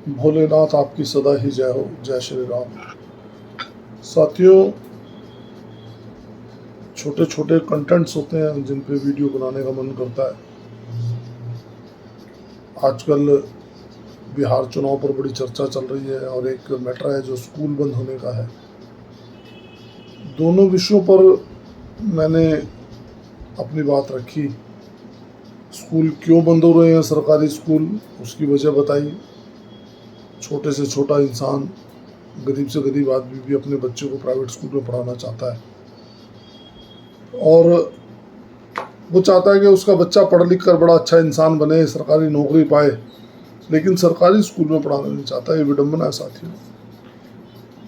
भोलेनाथ आपकी सदा ही जय हो। जय श्री राम। साथियों, छोटे छोटे कंटेंट्स होते हैं जिन पे वीडियो बनाने का मन करता है। आजकल बिहार चुनाव पर बड़ी चर्चा चल रही है और एक मैटर है जो स्कूल बंद होने का है। दोनों विषयों पर मैंने अपनी बात रखी। स्कूल क्यों बंद हो रहे हैं, सरकारी स्कूल, उसकी वजह बताई। छोटे से छोटा इंसान, गरीब से गरीब आदमी भी अपने बच्चे को प्राइवेट स्कूल में पढ़ाना चाहता है और वो चाहता है कि उसका बच्चा पढ़ लिख कर बड़ा अच्छा इंसान बने, सरकारी नौकरी पाए, लेकिन सरकारी स्कूल में पढ़ाना नहीं चाहता। ये विडम्बना है साथियों।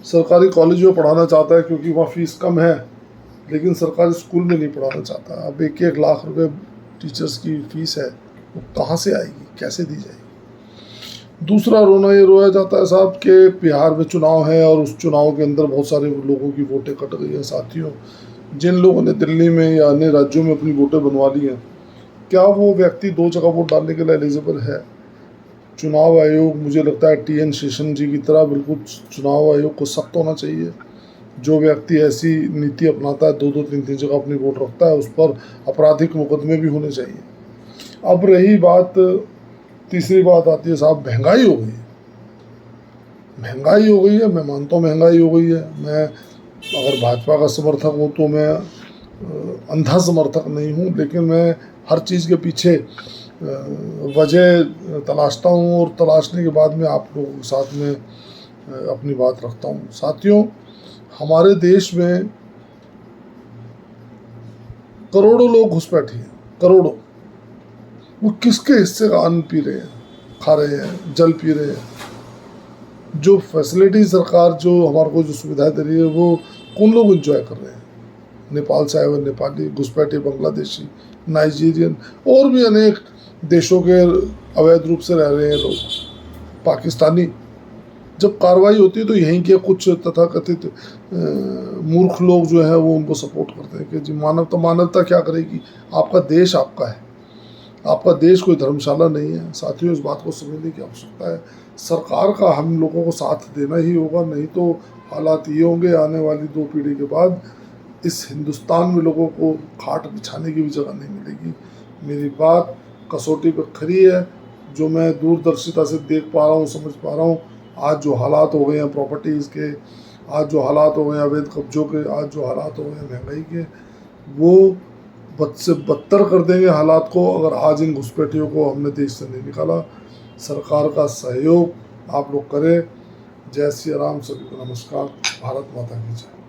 सरकारी कॉलेज में पढ़ाना चाहता है क्योंकि वहाँ फीस कम है, लेकिन सरकारी स्कूल में नहीं पढ़ाना चाहता। अब 1-1 लाख रुपए टीचर्स की फीस है, वो कहाँ से आएगी, कैसे दी जाएगी। दूसरा रोना ये रोया जाता है साहब कि बिहार में चुनाव है और उस चुनाव के अंदर बहुत सारे लोगों की वोटें कट गई हैं। साथियों, जिन लोगों ने दिल्ली में या अन्य राज्यों में अपनी वोटें बनवा ली हैं, क्या वो व्यक्ति 2 जगह वोट डालने के लिए एलिजिबल है? चुनाव आयोग, मुझे लगता है TN शेषन जी की तरह बिल्कुल चुनाव आयोग को सख्त होना चाहिए। जो व्यक्ति ऐसी नीति अपनाता है, 2-2, 3-3 जगह अपनी वोट रखता है, उस पर आपराधिक मुकदमे भी होने चाहिए। अब रही बात, तीसरी बात आती है साहब, महंगाई हो गई है। महंगाई हो गई है, मैं मानता हूँ महंगाई हो गई है। मैं अगर भाजपा का समर्थक हूँ तो मैं अंधा समर्थक नहीं हूँ, लेकिन मैं हर चीज़ के पीछे वजह तलाशता हूँ और तलाशने के बाद में आप लोगों के साथ में अपनी बात रखता हूँ। साथियों, हमारे देश में करोड़ों लोग घुसपैठे हैं, करोड़ों। वो किसके हिस्से का अन्न पी रहे हैं, खा रहे हैं, जल पी रहे हैं। जो फैसिलिटी सरकार जो हमारे को जो सुविधाएं दे रही है, वो कौन लोग एंजॉय कर रहे हैं? नेपाल से आए हुए नेपाली, घुसपैठे बांग्लादेशी, नाइजीरियन और भी अनेक देशों के अवैध रूप से रह रहे हैं लोग, पाकिस्तानी। जब कार्रवाई होती है तो यहीं के कुछ तथाकथित मूर्ख लोग जो है वो उनको सपोर्ट करते हैं कि जी मानवता क्या करेगी। आपका देश आपका है, आपका देश कोई धर्मशाला नहीं है। साथियों, इस बात को समझने की आवश्यकता है। सरकार का हम लोगों को साथ देना ही होगा, नहीं तो हालात ये होंगे आने वाली 2 पीढ़ी के बाद इस हिंदुस्तान में लोगों को खाट बिछाने की भी जगह नहीं मिलेगी। मेरी बात कसौटी पर खरी है, जो मैं दूरदर्शिता से देख पा रहा हूँ, समझ पा रहा हूँ। आज जो हालात हो गए हैं प्रॉपर्टीज़ के, आज जो हालात हो गए हैं अवैध कब्जों के, आज जो हालात हो गए हैं महंगाई के, वो बद से बदतर कर देंगे हालात को अगर आज इन घुसपैठियों को हमने देश से नहीं निकाला। सरकार का सहयोग आप लोग करें। जय श्री राम। सभी को नमस्कार। भारत माता की जय।